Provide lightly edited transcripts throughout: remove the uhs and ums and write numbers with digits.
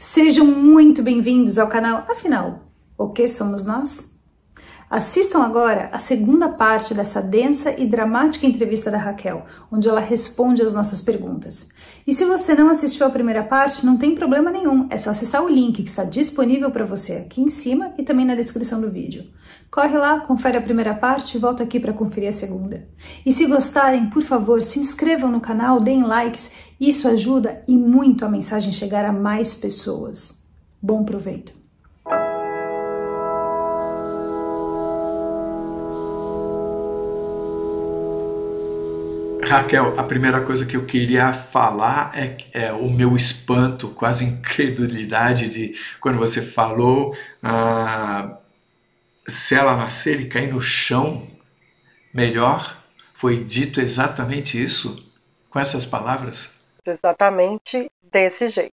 Sejam muito bem-vindos ao canal. Afinal, o que somos nós? Assistam agora a segunda parte dessa densa e dramática entrevista da Raquel, onde ela responde às nossas perguntas. E se você não assistiu a primeira parte, não tem problema nenhum, é só acessar o link que está disponível para você aqui em cima e também na descrição do vídeo. Corre lá, confere a primeira parte e volta aqui para conferir a segunda. E se gostarem, por favor, se inscrevam no canal, deem likes, isso ajuda e muito a mensagem chegar a mais pessoas. Bom proveito! Raquel, a primeira coisa que eu queria falar é o meu espanto, quase incredulidade de quando você falou se ela nascer e cair no chão, melhor. Foi dito exatamente isso, com essas palavras? Exatamente desse jeito.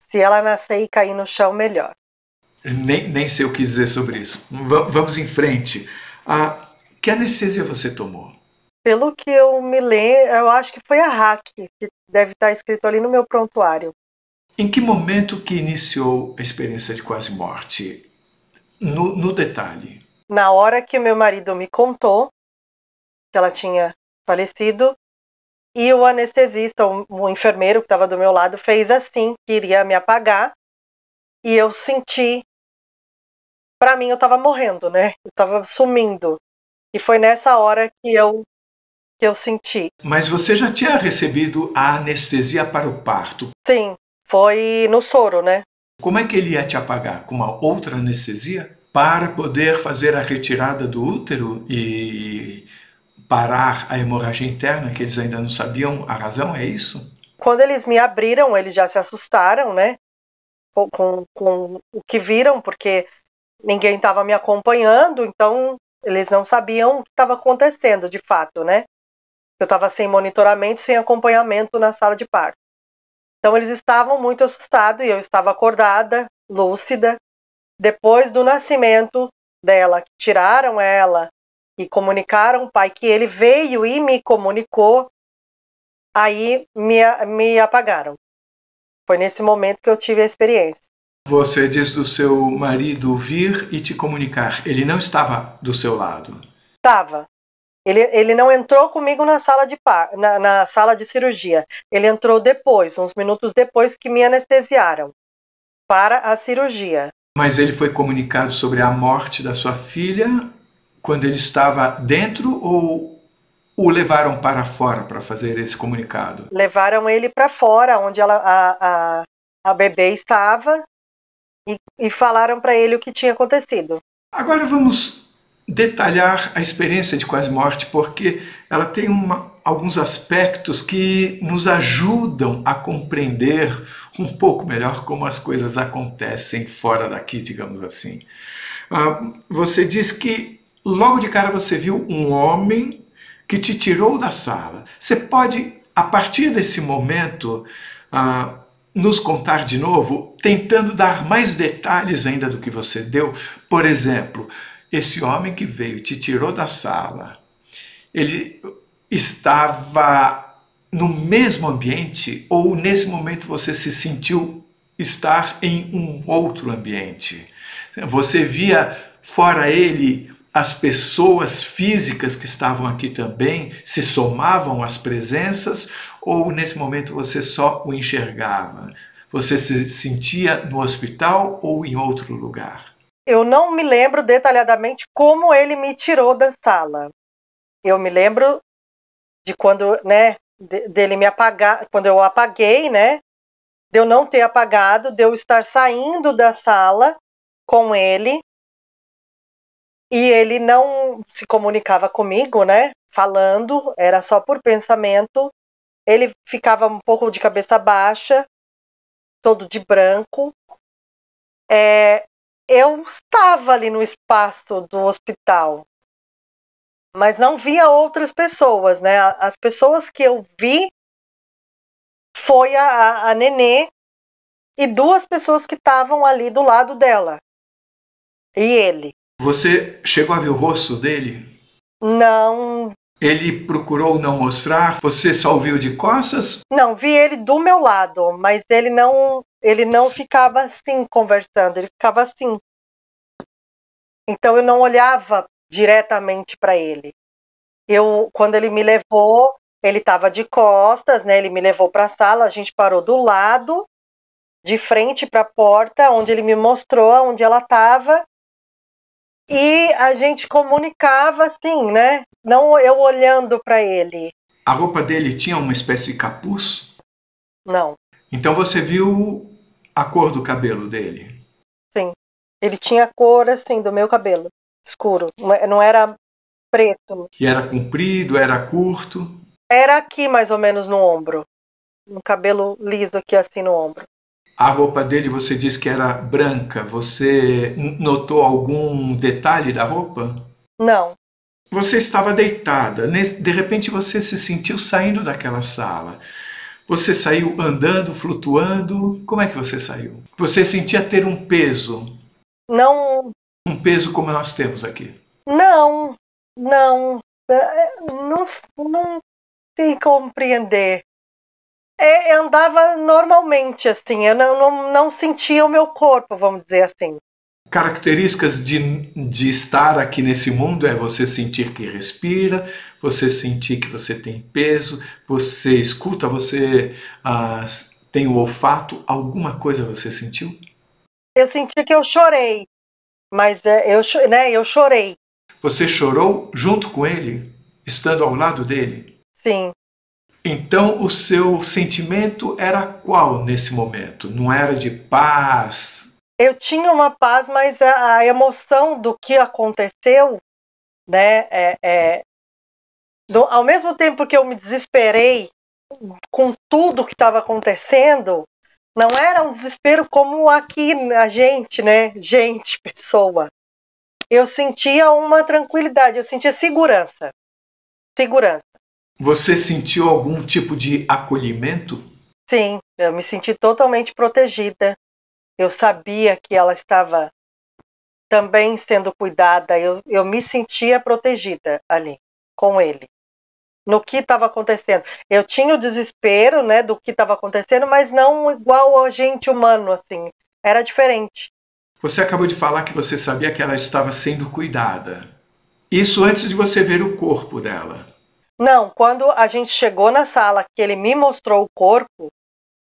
Se ela nascer e cair no chão, melhor. Nem sei o que dizer sobre isso. Vamos em frente. Que anestesia você tomou? Pelo que eu me lembro, eu acho que foi a RAC, que deve estar escrito ali no meu prontuário. Em que momento que iniciou a experiência de quase morte? No detalhe. Na hora que meu marido me contou que ela tinha falecido, e o anestesista, o enfermeiro que estava do meu lado, fez assim, que iria me apagar, e eu senti, para mim eu estava morrendo, né? Eu estava sumindo. E foi nessa hora que eu senti. Mas você já tinha recebido a anestesia para o parto? Sim, foi no soro, né? Como é que ele ia te apagar? Com uma outra anestesia? Para poder fazer a retirada do útero e parar a hemorragia interna, que eles ainda não sabiam a razão, é isso? Quando eles me abriram, eles já se assustaram, né? Com o que viram, porque ninguém estava me acompanhando, então eles não sabiam o que estava acontecendo de fato, né? Eu estava sem monitoramento, sem acompanhamento na sala de parto. Então eles estavam muito assustados e eu estava acordada, lúcida. Depois do nascimento dela, que tiraram ela e comunicaram ao pai que ele veio e me comunicou, aí me apagaram. Foi nesse momento que eu tive a experiência. Você diz do seu marido vir e te comunicar. Ele não estava do seu lado? Estava. Ele não entrou comigo na sala na sala de cirurgia. Ele entrou depois, uns minutos depois que me anestesiaram para a cirurgia. Mas ele foi comunicado sobre a morte da sua filha quando ele estava dentro ou o levaram para fora para fazer esse comunicado? Levaram ele para fora, onde a bebê estava, e falaram para ele o que tinha acontecido. Agora vamos detalhar a experiência de quase morte, porque ela tem alguns aspectos que nos ajudam a compreender um pouco melhor como as coisas acontecem fora daqui, digamos assim. Você diz que logo de cara você viu um homem que te tirou da sala. Você pode, a partir desse momento, nos contar de novo, tentando dar mais detalhes ainda do que você deu? Por exemplo, esse homem que veio e te tirou da sala, ele estava no mesmo ambiente ou nesse momento você se sentiu estar em um outro ambiente? Você via fora ele as pessoas físicas que estavam aqui também, se somavam às presenças, ou nesse momento você só o enxergava? Você se sentia no hospital ou em outro lugar? Eu não me lembro detalhadamente como ele me tirou da sala. Eu me lembro de quando, né, dele me apagar, quando eu apaguei, né, de eu não ter apagado, de eu estar saindo da sala com ele, e ele não se comunicava comigo, né, falando, era só por pensamento. Ele ficava um pouco de cabeça baixa, todo de branco. Eu estava ali no espaço do hospital, mas não via outras pessoas, né? As pessoas que eu vi foi a Nenê e duas pessoas que estavam ali do lado dela. E ele. Você chegou a ver o rosto dele? Não. Ele procurou não mostrar? Você só o viu de costas? Não, vi ele do meu lado, mas ele não ele não ficava assim conversando, ele ficava assim. Então eu não olhava diretamente para ele. Quando ele me levou, ele estava de costas, né? Ele me levou para a sala, a gente parou do lado, de frente para a porta, onde ele me mostrou onde ela estava. E a gente comunicava assim, né? Não eu olhando para ele. A roupa dele tinha uma espécie de capuz? Não. Então você viu a cor do cabelo dele? Sim. Ele tinha a cor assim do meu cabelo, escuro. Não era preto. E era comprido, era curto? Era aqui mais ou menos no ombro. Um cabelo liso aqui assim no ombro. A roupa dele você disse que era branca. Você notou algum detalhe da roupa? Não. Você estava deitada. De repente você se sentiu saindo daquela sala. Você saiu andando, flutuando. Como é que você saiu? Você sentia ter um peso? Não. Um peso como nós temos aqui? Não. Não. Não sei compreender. Eu andava normalmente, assim. Eu não sentia o meu corpo, vamos dizer assim. Características de estar aqui nesse mundo é você sentir que respira, você sentir que você tem peso, você escuta, você tem o olfato. Alguma coisa você sentiu? Eu senti que eu chorei, mas eu chorei. Você chorou junto com ele, estando ao lado dele? Sim. Então o seu sentimento era qual nesse momento? Não era de paz? Eu tinha uma paz, mas a emoção do que aconteceu, né? Ao mesmo tempo que eu me desesperei com tudo que estava acontecendo, não era um desespero como aqui a gente, né? Gente, pessoa. Eu sentia uma tranquilidade, eu sentia segurança. Segurança. Você sentiu algum tipo de acolhimento? Sim, eu me senti totalmente protegida. Eu sabia que ela estava também sendo cuidada. Eu me sentia protegida ali, com ele. No que estava acontecendo. Eu tinha o desespero, né, do que estava acontecendo, mas não igual a gente humano, assim. Era diferente. Você acabou de falar que você sabia que ela estava sendo cuidada. Isso antes de você ver o corpo dela. Não, quando a gente chegou na sala, que ele me mostrou o corpo,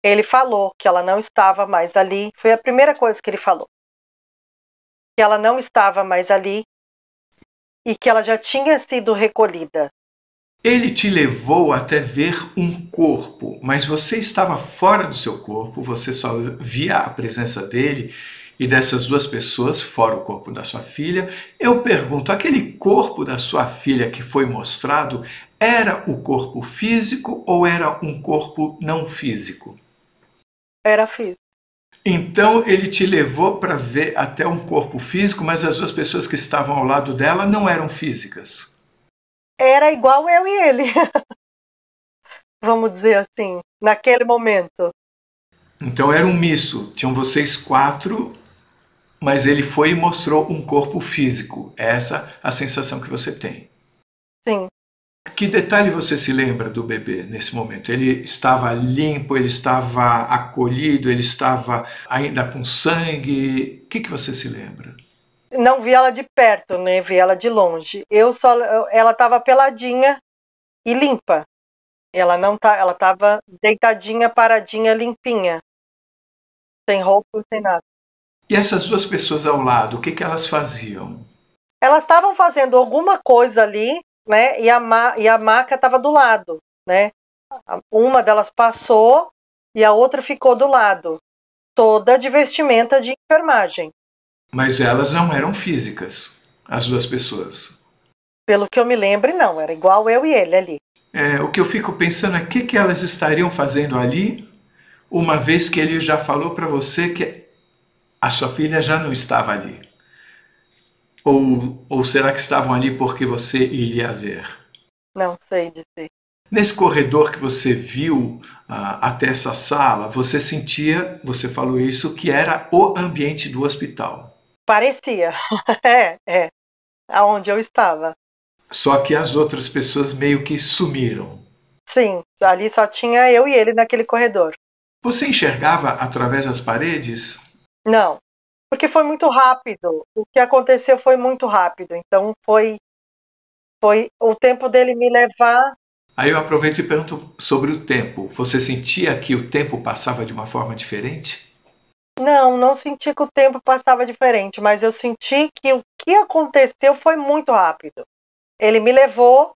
ele falou que ela não estava mais ali. Foi a primeira coisa que ele falou. Que ela não estava mais ali e que ela já tinha sido recolhida. Ele te levou até ver um corpo, mas você estava fora do seu corpo, você só via a presença dele e dessas duas pessoas, fora o corpo da sua filha. Eu pergunto, aquele corpo da sua filha que foi mostrado, era o corpo físico ou era um corpo não físico? Era físico. Então ele te levou para ver até um corpo físico, mas as duas pessoas que estavam ao lado dela não eram físicas. Era igual eu e ele. Vamos dizer assim, naquele momento. Então era um misto. Tinham vocês quatro, mas ele foi e mostrou um corpo físico. Essa é a sensação que você tem. Sim. Que detalhe você se lembra do bebê nesse momento? Ele estava limpo, ele estava acolhido, ele estava ainda com sangue? O que você se lembra? Não vi ela de perto, né? Vi ela de longe. Ela estava peladinha e limpa. Ela estava deitadinha, paradinha, limpinha. Sem roupa, sem nada. E essas duas pessoas ao lado, o que elas faziam? Elas estavam fazendo alguma coisa ali, né? E a maca estava do lado, né? Uma delas passou e a outra ficou do lado, toda de vestimenta de enfermagem. Mas elas não eram físicas, as duas pessoas. Pelo que eu me lembro, não. Era igual eu e ele ali. O que eu fico pensando é o que elas estariam fazendo ali, uma vez que ele já falou para você que a sua filha já não estava ali. Ou será que estavam ali porque você iria ver? Não sei dizer. Nesse corredor que você viu até essa sala, você sentia, você falou isso, que era o ambiente do hospital. Parecia. É. Aonde eu estava. Só que as outras pessoas meio que sumiram. Sim, ali só tinha eu e ele naquele corredor. Você enxergava através das paredes? Não, porque foi muito rápido. O que aconteceu foi muito rápido. Então foi o tempo dele me levar. Aí eu aproveito e pergunto sobre o tempo. Você sentia que o tempo passava de uma forma diferente? Não senti que o tempo passava diferente, mas eu senti que o que aconteceu foi muito rápido. Ele me levou,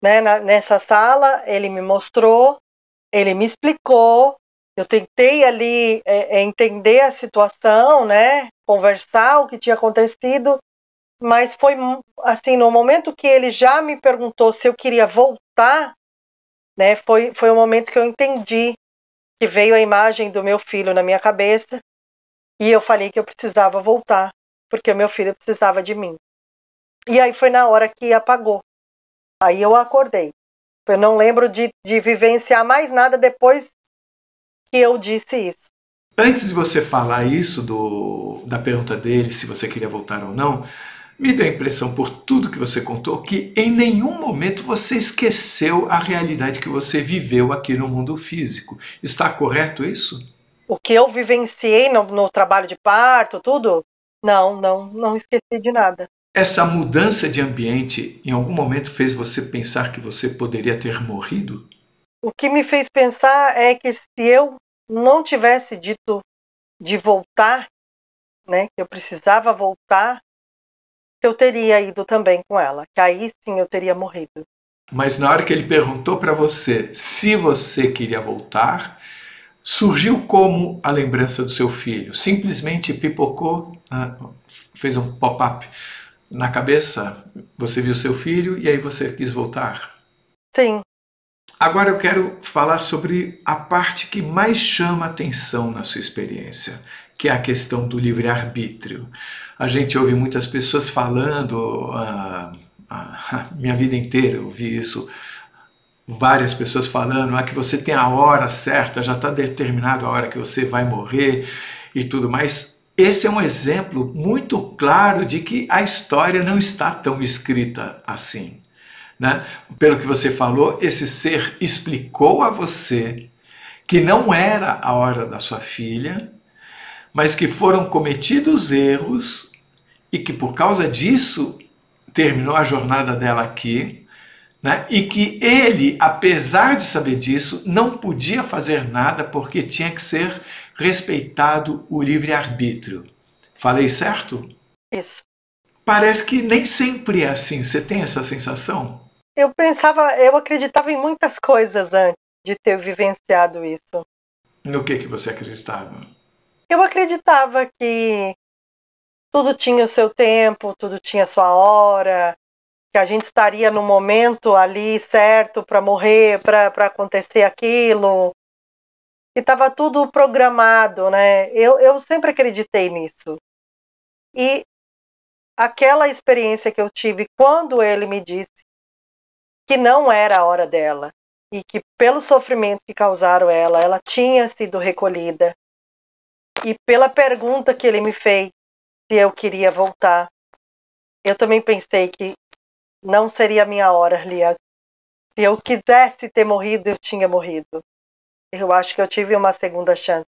né, nessa sala, ele me mostrou, ele me explicou. Eu tentei ali entender a situação, né, conversar o que tinha acontecido, mas foi assim, no momento que ele já me perguntou se eu queria voltar, né, foi o momento que eu entendi, que veio a imagem do meu filho na minha cabeça, e eu falei que eu precisava voltar, porque o meu filho precisava de mim. E aí foi na hora que apagou. Aí eu acordei. Eu não lembro de vivenciar mais nada depois que eu disse isso. Antes de você falar isso da pergunta dele, se você queria voltar ou não, me deu a impressão, por tudo que você contou, que em nenhum momento você esqueceu a realidade que você viveu aqui no mundo físico. Está correto isso? O que eu vivenciei no trabalho de parto, tudo? Não esqueci de nada. Essa mudança de ambiente em algum momento fez você pensar que você poderia ter morrido? O que me fez pensar é que se eu não tivesse dito de voltar, né, que eu precisava voltar, eu teria ido também com ela, que aí sim eu teria morrido. Mas na hora que ele perguntou para você se você queria voltar, surgiu como a lembrança do seu filho? Simplesmente pipocou, fez um pop-up na cabeça, você viu seu filho e aí você quis voltar? Sim. Agora eu quero falar sobre a parte que mais chama atenção na sua experiência, que é a questão do livre-arbítrio. A gente ouve muitas pessoas falando, minha vida inteira eu ouvi isso, várias pessoas falando que você tem a hora certa, já está determinado a hora que você vai morrer e tudo mais. Esse é um exemplo muito claro de que a história não está tão escrita assim. Né? Pelo que você falou, esse ser explicou a você que não era a hora da sua filha, mas que foram cometidos erros e que por causa disso terminou a jornada dela aqui, né? E que ele, apesar de saber disso, não podia fazer nada porque tinha que ser respeitado o livre-arbítrio. Falei certo? Isso. Parece que nem sempre é assim. Você tem essa sensação? Eu acreditava em muitas coisas antes de ter vivenciado isso. No que você acreditava? Eu acreditava que tudo tinha o seu tempo, tudo tinha a sua hora, que a gente estaria no momento ali certo para morrer, para acontecer aquilo, que estava tudo programado, né? Eu sempre acreditei nisso. E aquela experiência que eu tive quando ele me disse que não era a hora dela e que pelo sofrimento que causaram ela tinha sido recolhida, e pela pergunta que ele me fez se eu queria voltar, eu também pensei que não seria a minha hora, Lia. Se eu quisesse ter morrido, eu tinha morrido. Eu acho que eu tive uma segunda chance.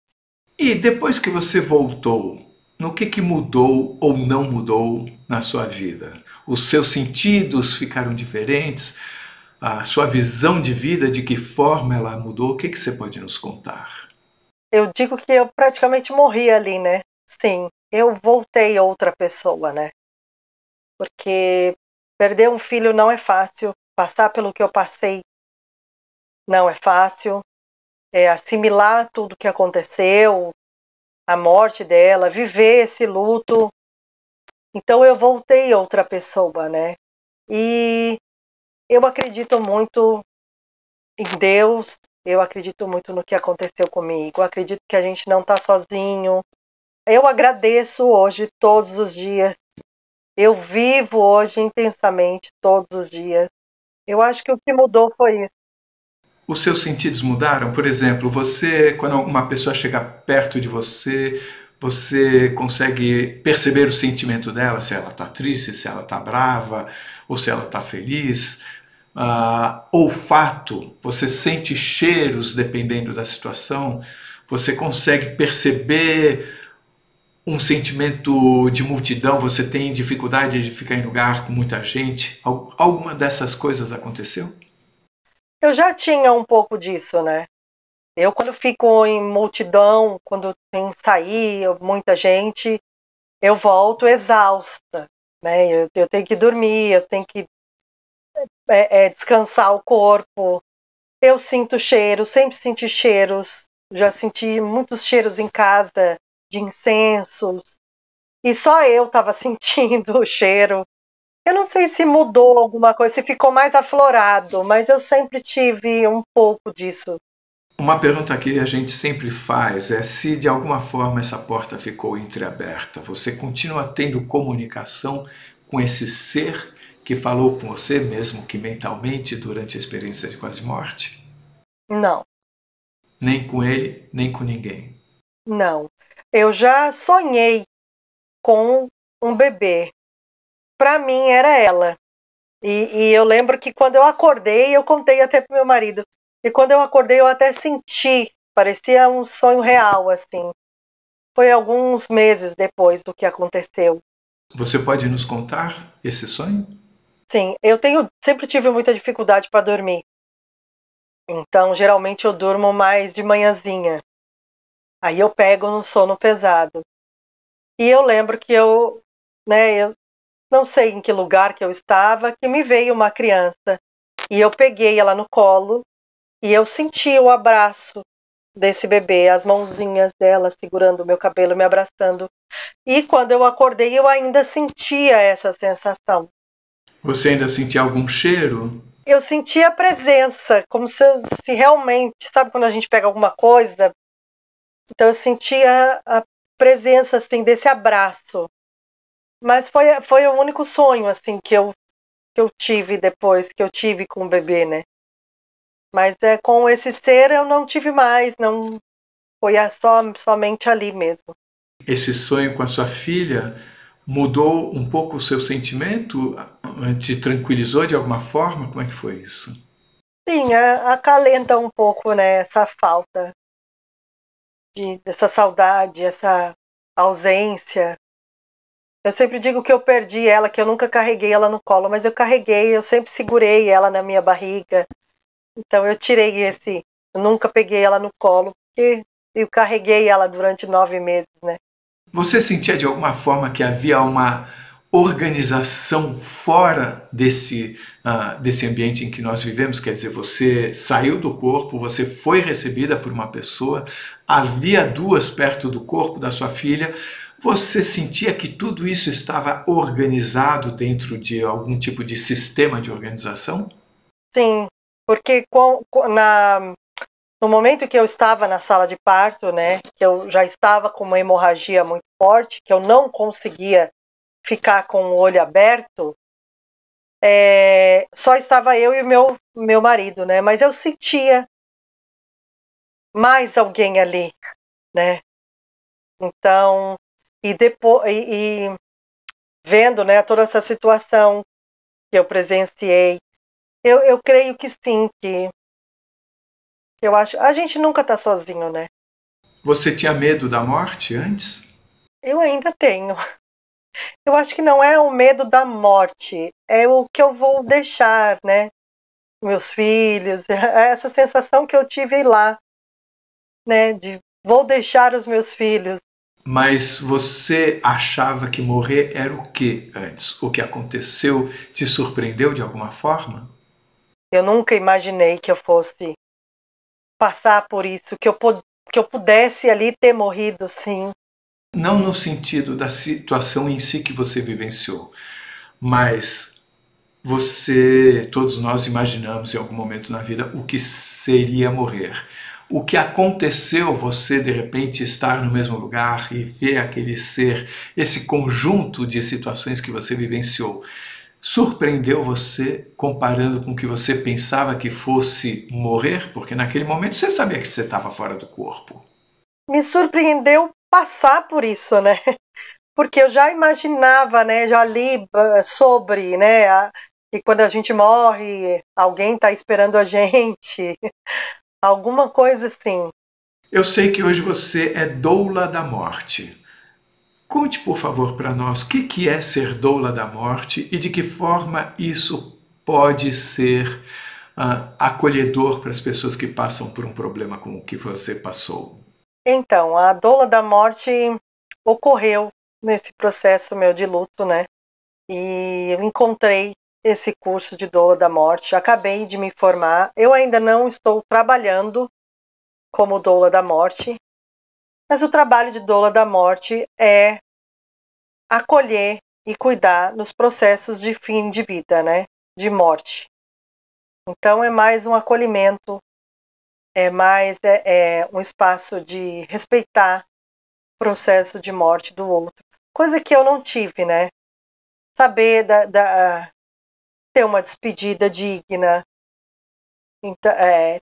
E depois que você voltou, no que mudou ou não mudou na sua vida? Os seus sentidos ficaram diferentes? A sua visão de vida, de que forma ela mudou? O que você pode nos contar? Eu digo que eu praticamente morri ali, né? Sim, eu voltei outra pessoa, né? Porque perder um filho não é fácil. Passar pelo que eu passei não é fácil. Assimilar tudo que aconteceu, a morte dela, viver esse luto. Então eu voltei outra pessoa, né? E eu acredito muito em Deus, eu acredito muito no que aconteceu comigo, eu acredito que a gente não está sozinho. Eu agradeço hoje, todos os dias. Eu vivo hoje intensamente, todos os dias. Eu acho que o que mudou foi isso. Os seus sentidos mudaram? Por exemplo, você, quando uma pessoa chega perto de você, você consegue perceber o sentimento dela, se ela está triste, se ela está brava, ou se ela está feliz. Olfato, você sente cheiros dependendo da situação. Você consegue perceber um sentimento de multidão? Você tem dificuldade de ficar em lugar com muita gente? Alguma dessas coisas aconteceu? Eu já tinha um pouco disso, né? Eu, quando fico em multidão, quando tem sair muita gente, eu volto exausta, né? Eu tenho que dormir, eu tenho que descansar o corpo. Eu sinto cheiro, sempre senti cheiros. Já senti muitos cheiros em casa, de incensos. E só eu estava sentindo o cheiro. Eu não sei se mudou alguma coisa, se ficou mais aflorado, mas eu sempre tive um pouco disso. Uma pergunta que a gente sempre faz é se de alguma forma essa porta ficou entreaberta. Você continua tendo comunicação com esse ser que falou com você, mesmo que mentalmente, durante a experiência de quase morte? Não, Nem com ele, nem com ninguém. não. Eu já sonhei com um bebê. Para mim era ela. E eu lembro que quando eu acordei, eu contei até pro meu marido. E quando eu acordei, eu até senti, parecia um sonho real, assim. Foi alguns meses depois do que aconteceu. Você pode nos contar esse sonho? Sim, sempre tive muita dificuldade para dormir. Então, geralmente eu durmo mais de manhãzinha. Aí eu pego no sono pesado. E eu lembro que eu não sei em que lugar que eu estava, que me veio uma criança. E eu peguei ela no colo e eu senti o abraço desse bebê, as mãozinhas dela segurando o meu cabelo, me abraçando. E quando eu acordei, eu ainda sentia essa sensação. Você ainda sentia algum cheiro? Eu sentia a presença, como se realmente, sabe quando a gente pega alguma coisa? Então eu sentia a presença, assim, desse abraço. Mas foi o único sonho, assim, que eu tive depois, que eu tive com o bebê, né? Mas com esse ser eu não tive mais, não foi somente ali mesmo. Esse sonho com a sua filha mudou um pouco o seu sentimento? Te tranquilizou de alguma forma? Como é que foi isso? Sim, acalenta um pouco, né, essa falta dessa saudade, essa ausência. Eu sempre digo que eu perdi ela, que eu nunca carreguei ela no colo, mas eu carreguei, eu sempre segurei ela na minha barriga. Então eu eu nunca peguei ela no colo, porque eu carreguei ela durante 9 meses, né? Você sentia de alguma forma que havia uma organização fora desse ambiente em que nós vivemos? Quer dizer, você saiu do corpo, você foi recebida por uma pessoa, havia duas perto do corpo da sua filha. Você sentia que tudo isso estava organizado dentro de algum tipo de sistema de organização? Sim, porque no momento que eu estava na sala de parto, né, que eu já estava com uma hemorragia muito forte, que eu não conseguia ficar com o olho aberto, só estava eu e o meu marido, né, mas eu sentia mais alguém ali, né, então, e depois, vendo, né, toda essa situação que eu presenciei, eu creio que sim, que eu acho, a gente nunca está sozinho, né. Você tinha medo da morte antes? Eu ainda tenho. Eu acho que não é o medo da morte, é o que eu vou deixar, né? Meus filhos, é essa sensação que eu tive lá, né? De vou deixar os meus filhos. Mas você achava que morrer era o que antes? O que aconteceu te surpreendeu de alguma forma? Eu nunca imaginei que eu fosse passar por isso, que eu pudesse ali ter morrido, sim. Não no sentido da situação em si que você vivenciou, mas todos nós imaginamos em algum momento na vida o que seria morrer. O que aconteceu, você de repente estar no mesmo lugar e ver aquele ser, esse conjunto de situações que você vivenciou, surpreendeu você comparando com o que você pensava que fosse morrer? Porque naquele momento você sabia que você estava fora do corpo. Me surpreendeu passar por isso, né? Porque eu já imaginava, né? Já li sobre, né? Que quando a gente morre, alguém está esperando a gente. Alguma coisa assim. Eu sei que hoje você é doula da morte. Conte, por favor, para nós o que é ser doula da morte e de que forma isso pode ser acolhedor para as pessoas que passam por um problema como o que você passou. Então, a doula da morte ocorreu nesse processo meu de luto, né? E eu encontrei esse curso de doula da morte, acabei de me formar. Eu ainda não estou trabalhando como doula da morte, mas o trabalho de doula da morte é acolher e cuidar nos processos de fim de vida, né? De morte. Então é mais um acolhimento, é mais um espaço de respeitar o processo de morte do outro. Coisa que eu não tive, né? Saber ter uma despedida digna, então,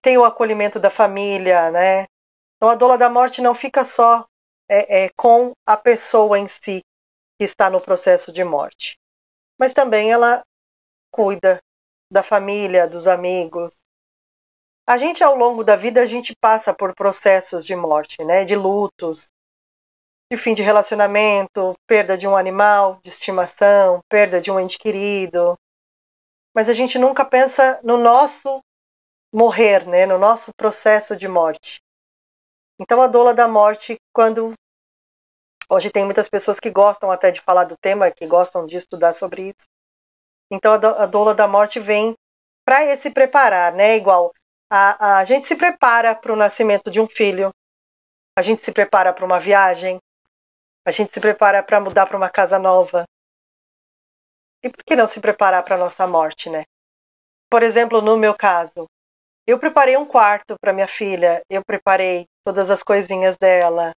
tem o acolhimento da família, né? Então a doula da morte não fica só com a pessoa em si que está no processo de morte, mas também ela cuida da família, dos amigos. A gente, ao longo da vida, a gente passa por processos de morte, né? De lutos, de fim de relacionamento, perda de um animal de estimação, perda de um ente querido. Mas a gente nunca pensa no nosso morrer, né? No nosso processo de morte. Então a doula da morte, hoje tem muitas pessoas que gostam até de falar do tema, que gostam de estudar sobre isso. Então a doula da morte vem para se preparar, né? Igual a gente se prepara para o nascimento de um filho, a gente se prepara para uma viagem, a gente se prepara para mudar para uma casa nova. E por que não se preparar para a nossa morte, né? Por exemplo, no meu caso, eu preparei um quarto para minha filha, eu preparei todas as coisinhas dela.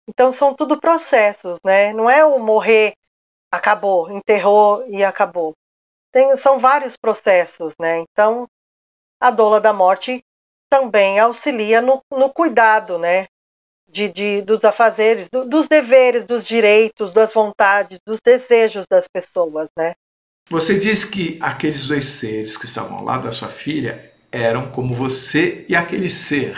Então são tudo processos, né? Não é o morrer, acabou, enterrou e acabou. São vários processos, né? Então a doula da morte também auxilia no cuidado, né? Dos afazeres, dos deveres, dos direitos, das vontades, dos desejos das pessoas, né? Você diz que aqueles dois seres que estavam ao lado da sua filha eram como você e aquele ser.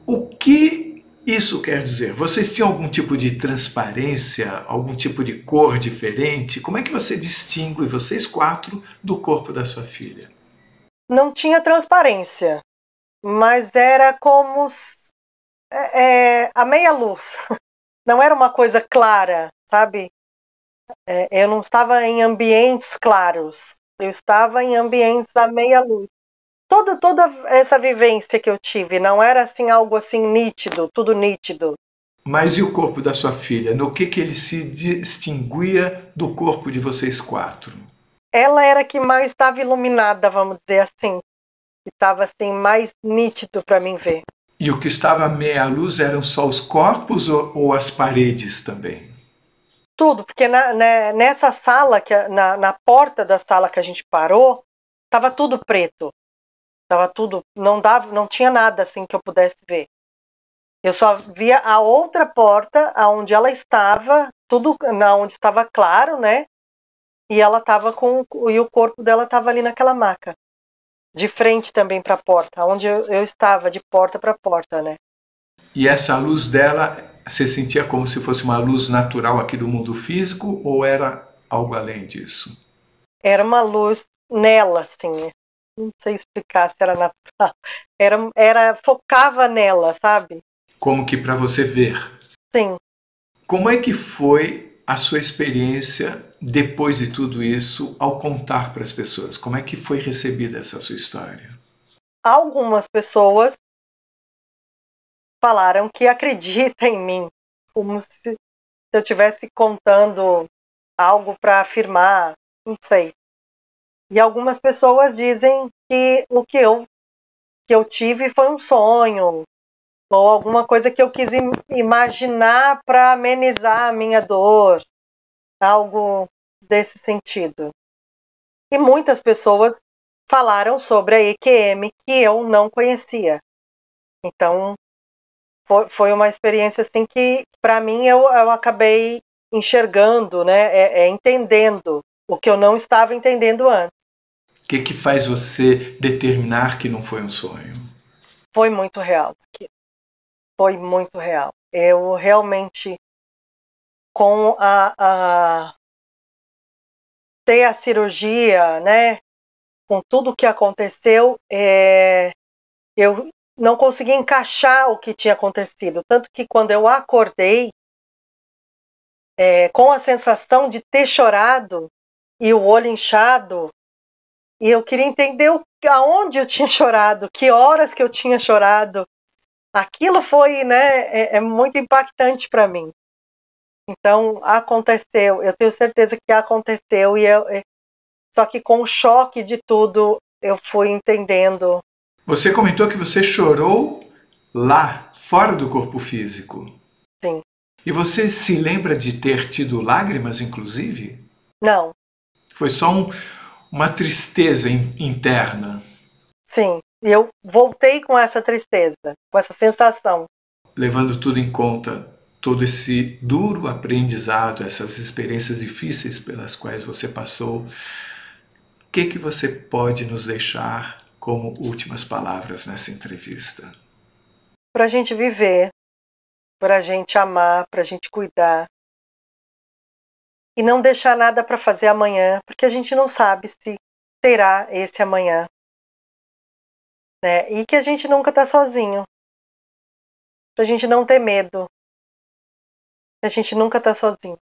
O que isso quer dizer? Vocês tinham algum tipo de transparência, algum tipo de cor diferente? Como é que você distingue vocês quatro do corpo da sua filha? Não tinha transparência, mas era como a meia luz. Não era uma coisa clara, sabe? Eu não estava em ambientes claros. Eu estava em ambientes à meia luz. Toda essa vivência que eu tive não era assim algo assim nítido, tudo nítido. Mas e o corpo da sua filha? No que ele se distinguia do corpo de vocês quatro? Ela era que mais estava iluminada, vamos dizer assim. Estava assim mais nítido para mim ver. E o que estava à meia luz eram só os corpos ou as paredes também? Tudo, porque nessa sala, na porta da sala que a gente parou, estava tudo preto. Tava tudo, não tinha nada assim que eu pudesse ver. Eu só via a outra porta, aonde ela estava, tudo onde estava claro, né? E ela estava e o corpo dela estava ali naquela maca, de frente também para a porta, onde eu estava, de porta para porta, né? E essa luz dela, você sentia como se fosse uma luz natural aqui do mundo físico ou era algo além disso? Era uma luz nela, assim. Não sei explicar se era natural. Focava nela, sabe? Como que para você ver? Sim. Como é que foi a sua experiência depois de tudo isso ao contar para as pessoas? Como é que foi recebida essa sua história? Algumas pessoas falaram que acreditam em mim, como se eu estivesse contando algo para afirmar, não sei. E algumas pessoas dizem que o que eu tive foi um sonho, ou alguma coisa que eu quis imaginar para amenizar a minha dor, algo desse sentido. E muitas pessoas falaram sobre a EQM que eu não conhecia. Então, foi uma experiência assim que, para mim, eu acabei enxergando, né, entendendo o que eu não estava entendendo antes. O que faz você determinar que não foi um sonho? Foi muito real. Foi muito real. Eu realmente, com ter a cirurgia, né, com tudo que aconteceu, eu não consegui encaixar o que tinha acontecido. Tanto que quando eu acordei, com a sensação de ter chorado e o olho inchado, e eu queria entender aonde eu tinha chorado, que horas que eu tinha chorado. Aquilo foi, né, muito impactante para mim. Então, aconteceu, eu tenho certeza que aconteceu, só que com o choque de tudo, eu fui entendendo. Você comentou que você chorou lá, fora do corpo físico. Sim. E você se lembra de ter tido lágrimas, inclusive? Não. Foi só uma tristeza interna. Sim, e eu voltei com essa tristeza, com essa sensação. Levando tudo em conta, todo esse duro aprendizado, essas experiências difíceis pelas quais você passou, o que você pode nos deixar como últimas palavras nessa entrevista? Para a gente viver, para a gente amar, para a gente cuidar. E não deixar nada para fazer amanhã, porque a gente não sabe se terá esse amanhã. Né? E que a gente nunca está sozinho. Para a gente não ter medo. A gente nunca está sozinho.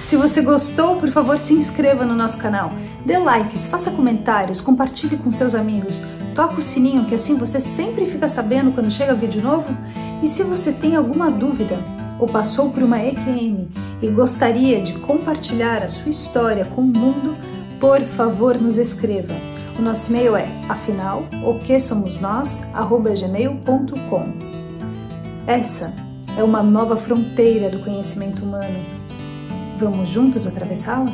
Se você gostou, por favor, se inscreva no nosso canal. Dê likes, faça comentários, compartilhe com seus amigos. Toca o sininho que assim você sempre fica sabendo quando chega vídeo novo. E se você tem alguma dúvida ou passou por uma EQM e gostaria de compartilhar a sua história com o mundo, por favor, nos escreva. O nosso e-mail é afinal-o-que-somos-nós@gmail.com. Essa é uma nova fronteira do conhecimento humano. Vamos juntos atravessá-la?